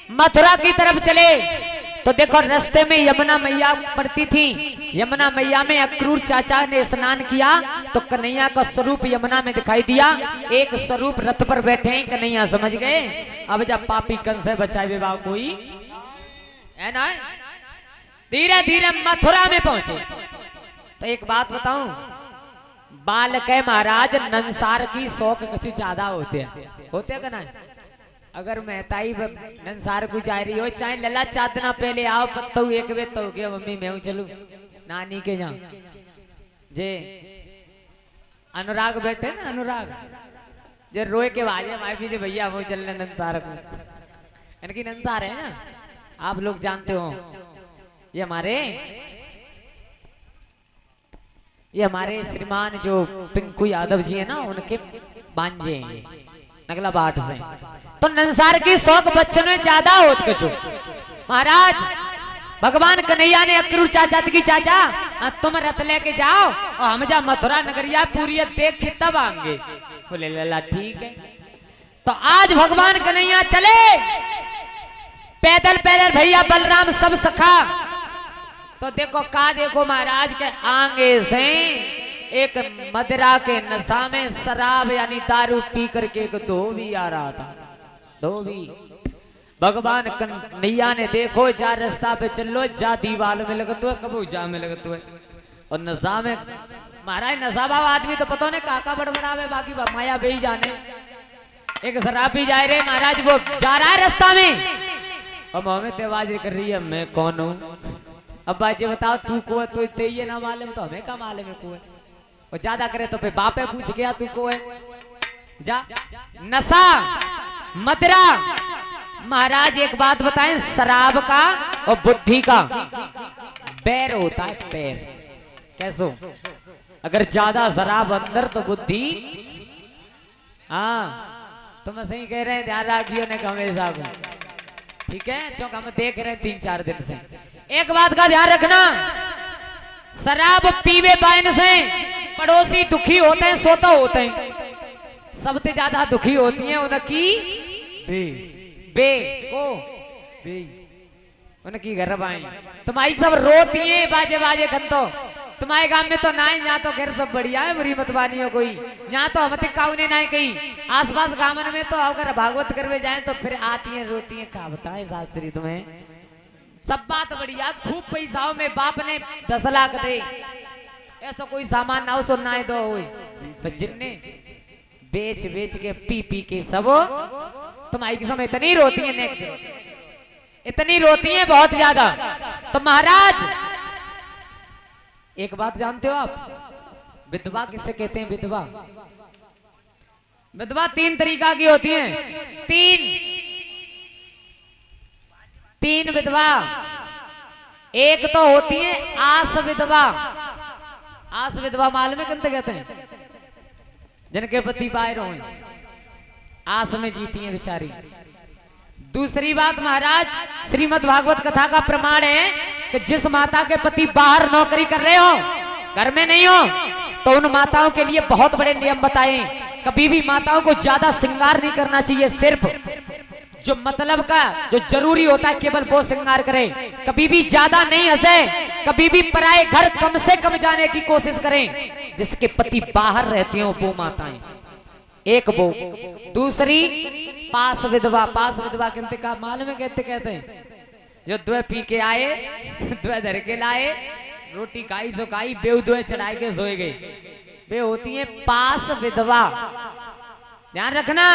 मथुरा की तरफ चले तो देखो रास्ते में यमुना मैया पड़ती थी। यमुना मैया में अक्रूर चाचा ने स्नान किया तो कन्हैया का स्वरूप यमुना में दिखाई दिया। एक स्वरूप रथ पर बैठे हैं, कन्हैया समझ गए अब जब पापी कंस से बचाए विवाह कोई है ना। धीरे धीरे मथुरा में पहुंचे तो एक बात बताऊं, बाल के महाराज नंसार की शौक कुछ ज्यादा होते हैं ना। अगर महताई नंसार को जा रही हो चाहे लला चादना पहले आओ पत्तो एक वे तो गया मम्मी मैं चलू नानी के यहाँ जे अनुराग बैठे ना अनुराग जे रोए के वाजे माए पीछे भैया वो चलने नंसार को इनकी नंसार है ना, आप लोग जानते हो। ये हमारे श्रीमान जो पिंकू यादव जी है ना उनके भांजे हैं नगला बाट से। तो नंसार की शौक बच्चों में ज्यादा होत कछु। महाराज भगवान कन्हैया ने अक्रूर चाचा की चाचा तुम रथ लेके जाओ और हम जा मथुरा नगरिया पूरी देख के तब आएंगे। बोले लला ठीक है। तो आज भगवान कन्हैया चले पैदल पैदल भैया बलराम सब सखा। तो देखो महाराज के आगे से एक मदिरा के नशा में शराब यानी दारू पी करके एक धोबी आ रहा था। धोबी भगवान कन्हैया ने देखो जा रास्ता पे चलो जा दीवाल में लगतो है कबू जा में लगतो है। और नशा में महाराज नशा बाबा आदमी तो पता नहीं काका बड़बड़ावे बाकी माया बेही जाने। एक शराब पी जा रहे महाराज वो जा रहा है रास्ता में और हमें तेवाज कर रही है मैं कौन हूँ। अब बाजी बताओ तू को है तो ये ना मालूम तो हमें क्या मालूम है को है। और ज्यादा करे तो फिर बापे पूछ गया तू को है जा। नशा मदिरा महाराज एक बात बताएं शराब का और बुद्धि का पैर होता है पैर। कैसो अगर ज्यादा शराब अंदर तो बुद्धि हाँ तुम सही कह रहे हैं ध्यान राखियो ने हमेशा को ठीक है चौक हम देख रहे हैं 3-4 दिन से। एक बात का ध्यान रखना शराब पीवे बाइन से पड़ोसी दुखी होते हैं सोता होते हैं। सबसे ज्यादा दुखी होती हैं उनकी बे को बे उनकी घर बाई तुम्हारी सब रोती हैं बाजे बाजे खंतो। तुम्हारे गांव में तो ना है यहाँ तो घर सब बढ़िया है बुरी मतवानी हो कोई यहाँ तो हम काउने ना कहीं आसपास गांव में तो अगर भागवत करवे जाए तो फिर आती हैं रोती हैं। क्या बताए शास्त्री तुम्हें सब बात बढ़िया खूब पैसाओं में बाप ने 10 लाख दे ऐसा कोई सामान ना हो सुनना है दो तो जिनने बेच बेच के पी के सब तुम्हारी की समय इतनी रोती है इतनी रोती है बहुत ज्यादा। तो महाराज एक बात जानते हो आप विधवा किसे कहते हैं। विधवा 3 तरीका की होती हैं। तीन विधवा। एक तो होती है आस विधवा। आस विधवा मालूम है किंतु कहते हैं जिनके पति बाहर हो आस में जीती हैं बेचारी। दूसरी बात महाराज श्रीमद् भागवत कथा का प्रमाण है कि जिस माता के पति बाहर नौकरी कर रहे हो घर में नहीं हो तो उन माताओं के लिए बहुत बड़े नियम बताए। कभी भी माताओं को ज्यादा श्रृंगार नहीं करना चाहिए। सिर्फ जो मतलब का जो जरूरी होता है केवल वो श्रृंगार करें। कभी भी ज्यादा नहीं हंसे। कभी भी पराए घर कम से कम जाने की कोशिश करें। जिसके पति बाहर रहते हो वो माताएं एक वो। दूसरी पास विधवा। पास विधवा कहते का मालूम है कहते हैं जो द्वे पी के आए द्वे धर के लाए रोटी खाई सुखाई बेउ द्वे चढ़ाई के सोए गए वे होती है पास विधवा। ध्यान रखना।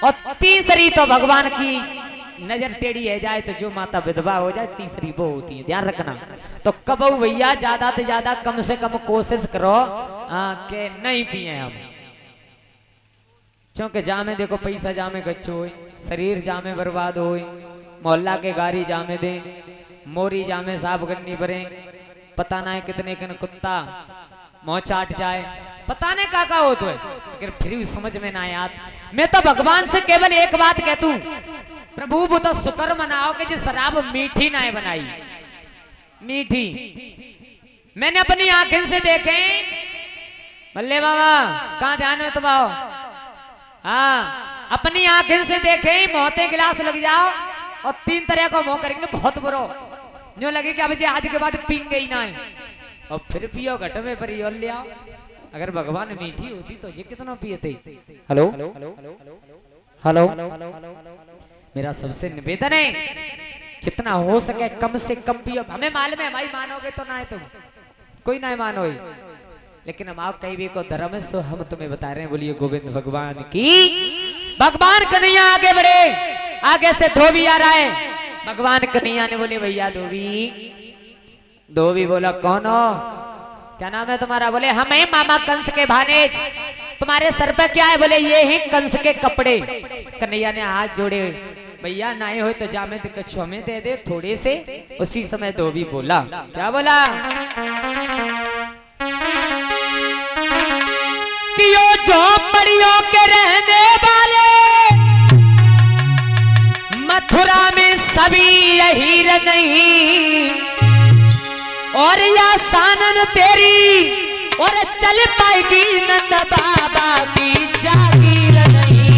और तीसरी तो भगवान की नजर टेढ़ी है जाए तो जो माता विधवा हो जाए तीसरी वो होती है। ध्यान रखना। तो कब भैया ज्यादा से ज्यादा कम से कम कोशिश करो कि नहीं पिए हम क्योंकि जामे देखो पैसा जामे गच्चो हो शरीर जामे बर्बाद हो मोहल्ला के गाड़ी जामे दे मोरी जामे साफ करनी पड़े पता ना है कितने किन कुत्ता मोह चाट जाए पता नहीं का हो तो है फिर भी समझ में ना आया। मैं तो भगवान से केवल एक बात कहतू प्रभु वो तो शुक्र मनाओ कि जो शराब मीठी ना बनाई मीठी। मैंने अपनी आंखें से देखे बल्ले बाबा कहाँ ध्यान में तुम आओ हाँ अपनी आंखें से देखे मोहते गिलास लग जाओ और 3 तरह का मुंह करेंगे बहुत बुरो, जो लगे कि अब जी आज के बाद पीएंगे ही ना है, और फिर पियो घट में पर योल ले आओ। अगर भगवान मीठी होती तो ये कितना पियते। हेलो हेलो, मेरा सबसे निवेदन है जितना हो सके कम से कम पियो। हमें मालूम है भाई मानोगे तो ना है, तुम कोई ना मानो, लेकिन हम आप कहीं भी को धर्म है सो हम तुम्हें बता रहे हैं। बोलिए गोविंद भगवान की। भगवान कन्हैया आगे बढ़े, आगे से धोबी आ रहा है। भगवान कन्हैया ने बोले भैया धोबी। धोबी बोला कौन हो, क्या नाम है तुम्हारा? बोले हम हैं मामा कंस के भानेज। तुम्हारे सर पे क्या है? बोले ये हैं कंस के कपड़े। कन्हैया ने हाथ जोड़े, भैया नाए हो तो जामे तो कछु हमें दे दे थोड़े से। उसी समय धोबी बोला, क्या बोला कि यो झोपड़ियों के रहने वाले मथुरा में सभी यही नहीं, और या सानन तेरी और चल पाएगी नंद बाबा की जागीर नहीं।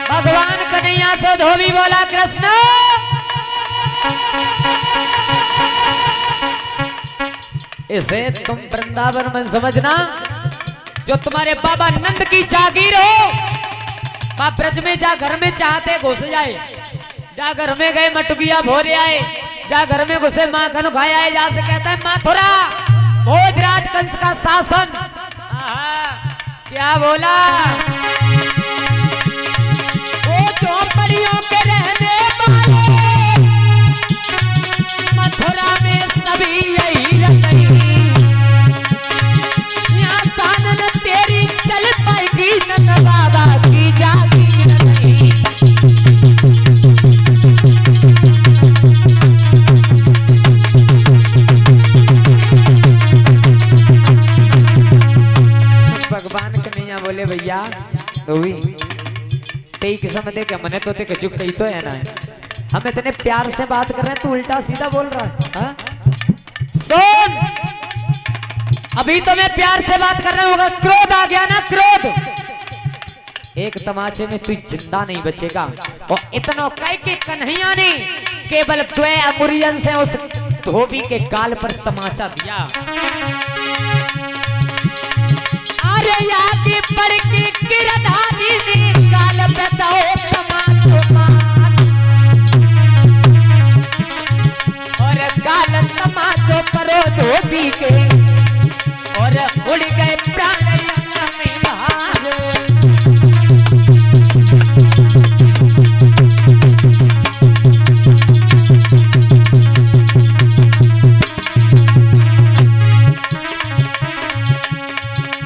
भगवान कन्हैया से धोबी बोला कृष्ण इसे तुम वृंदावन में समझना, जो तुम्हारे बाबा नंद की जागीर हो। बाप ब्रज में जा घर में चाहते घुस जाए, जा घर में गए मटुकिया भोरे आए, जा घर में घुसे माखन खाया है, जा से कहता है मथुरा भोजराज कंस का शासन। क्या बोला? वो झोपड़ियों के रहने वाले मथुरा में सभी यही रही, यहाँ सानन तेरी चल पाएगी नंद बाबा की जागीर नहीं। भगवान कन्हैया बोले भैया धोबी तेई किस्म दे के मने तो ते कचुक कही तो है ना, हम इतने प्यार से बात कर रहे हैं तू उल्टा सीधा बोल रहा है। सुन अभी तो मैं प्यार से बात कर रहा हूँ, क्रोध आ गया ना क्रोध, एक तमाचे में तू जिंदा नहीं बचेगा। और इतना कह के कन्हैया ने केवल द्वय अंगुलियों से उस धोबी के गाल पर तमाचा दिया। अरे याकी पड़ की गिरधारी ने गाल बताओ तमाचो मार, और गाल तमाचो करो धोबी के, और उड़ गए प्राण में बाहर।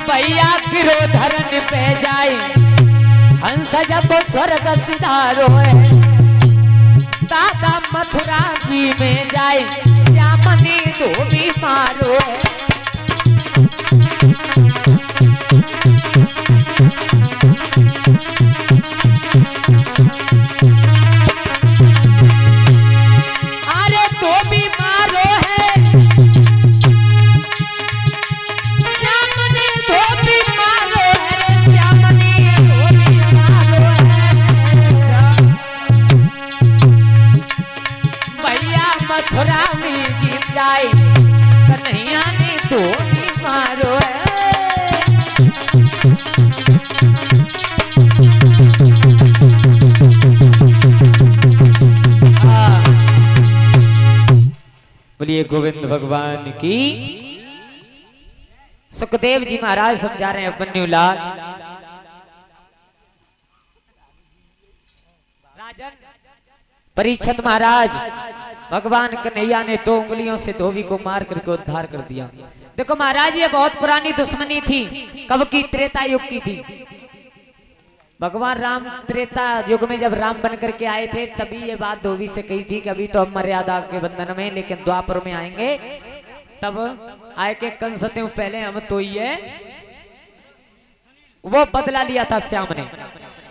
भैया गिरोधरन पे जाए हंस जब स्वर्ग सिधारो है, दादा मथुरा जी में जाए श्याम ने धोबी मारो है। अरे धोबी मारो है, श्याम ने धोबी मारो है, श्याम ने धोबी मारो है। भैया मथुरा में जीत जाए कन्हैया ने धोबी मारो है। बोलिए गोविंद भगवान की। सुखदेव जी महाराज समझा रहे हैं अपने लाल राजन परीक्षित महाराज। भगवान कन्हैया ने 2 उंगलियों से धोबी को मार करके उद्धार कर दिया। देखो महाराज ये बहुत पुरानी दुश्मनी थी, कब की? त्रेता युग की थी। भगवान राम त्रेता युग में जब राम बन करके आए थे तभी ये बात धोबी से कही थी कि अभी तो हम मर्यादा के बंधन में, लेकिन द्वापर में आएंगे तब आए के कंसते पहले हम तो ये वो बदला लिया था श्याम ने।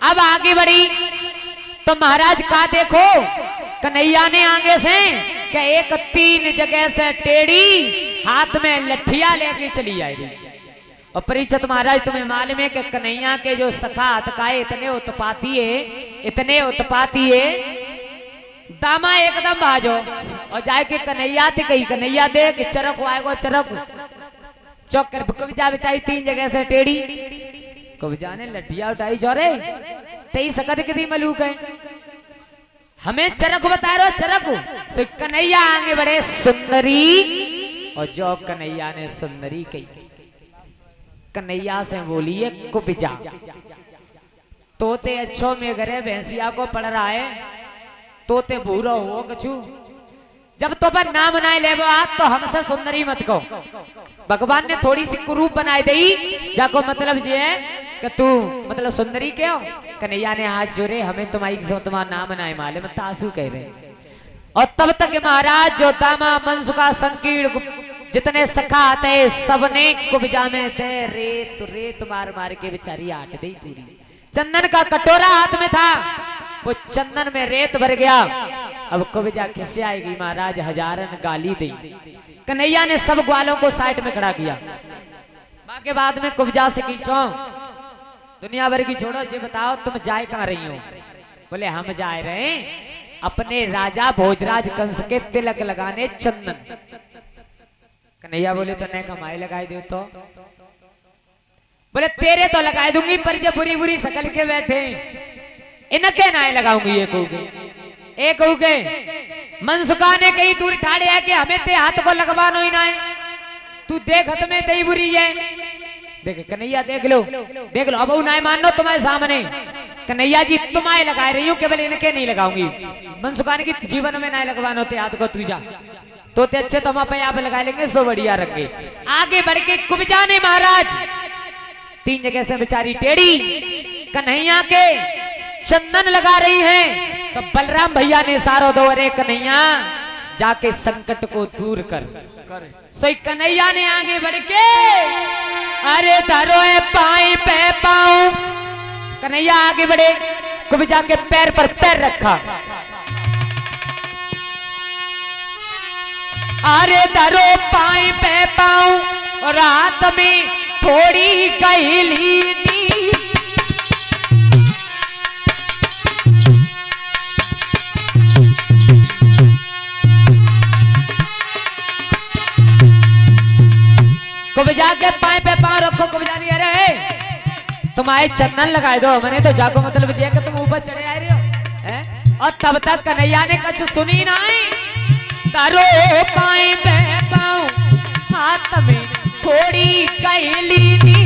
अब आगे बढ़ी तो महाराज का देखो कन्हैया ने आगे से कि एक 3 जगह से टेढ़ी हाथ में लठिया लेके चली आएगी। और परीक्षित महाराज तुम्हें मालूम है कि कन्हैया के जो सखा हतकाए इतने उत्पाती है दामा एकदम भाजो और जाके कन्हैया थी कही कन्हैया देख चरक आएगो चरक चौक कर कविजा बेचाई 3 जगह से टेढ़ी कविजा ने लठिया उठाई छोरे तेई सकत कितनी मलूक है हमें चरक बता रहे हो चरक सो कन्हैया आगे बढ़े सुंदरी और जो कन्हैया ने सुंदरी कही कन्हैया से बोली है कुबिजा तोते अच्छो में घरे भैंसिया को पड़ रहा है तोते भूरो हो कछु जब तो पर नाम बनाए ले तो हमसे सुंदरी मत कहो भगवान ने थोड़ी सी कुरूप बनाई दी जाको मतलब ये है कि तू मतलब सुंदरी क्यों कन्हैया ने हाथ जोड़े हमें तुम्हारी तुम्हारा नाम बनाए माले मत आंसू कह रहे और तब तक महाराज जो दामा मनसुखा संकीर्ण जितने सखा आते सबने कुब्जा में थे रेत मार मार के बेचारी आट दी पूरी चंदन का कटोरा हाथ में था वो चंदन में रेत भर गया अब कुब्जा किससे आएगी महाराज हजारन गाली दी कन्हैया ने सब ग्वालों को साइड में खड़ा किया मां के बाद में कुब्जा से खींचो दुनिया भर की छोड़ो जी बताओ तुम जाए कहां रही हो बोले हम जाए रहे अपने राजा भोजराज कंस के तिलक लगाने चंदन कन्हैया बोले तो नहीं कमाई लगाई दो तो बोले तेरे तो लगाई दूंगी पर जब बुरी बुरी शकल के बैठे इनके नाए लगाऊंगी एक होगे मनसुखा ने कहीं दूर ठाड़े है कि हमें ते हाथ को लगवानो ही ना है तू देख हत में दई बुरी है देख कन्हैया देख लो अब नाए मान लो तुम्हारे सामने कन्हैया जी तुम्हारे लगा रही हूँ केवल इनके नहीं लगाऊंगी मनसुखा ने की जीवन में नाए लगवानो ते हाथ को तुझा तो ते अच्छे तो हम पे आप लगा लेंगे सो बढ़िया रंगे आगे बढ़ के कुब्जा ने महाराज 3 जगह से बेचारी टेढ़ी कन्हैया के चंदन लगा रही है तो बलराम भैया ने सारो दो अरे कन्हैया जाके संकट को दूर कर सो कन्हैया ने आगे बढ़ के अरे धरो पाई पे पाऊं कन्हैया आगे बढ़े कुब्जा के पैर पर पैर रखा अरे धरो पाई पे पाऊं रात में थोड़ी कहली दी कुब्जा के पाए पे पाँव रखो कुब्जा नहीं अरे तुम्हारे चंदन लगाए दो मैंने तो जाको मतलब ये कि तुम ऊपर चढ़े आ रहे हो है? और तब तक कन्हैया ने कुछ सुनी ना तारो पाए पे पाँव हाथ में थोड़ी कहली दी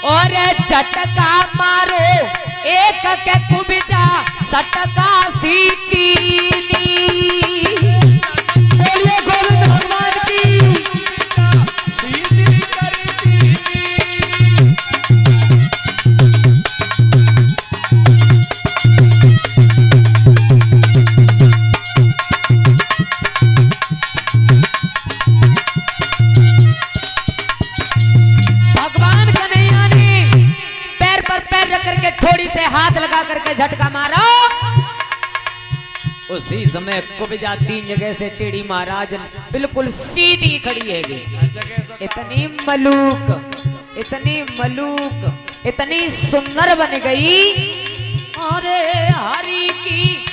और झटका मारो एक के कुब्जा सटका सीखी करके झटका मारा उसी समय कुब्जा 3 जगह से टेढ़ी महाराज बिल्कुल सीधी खड़ी है इतनी मलूक इतनी सुंदर बन गई अरे हरि की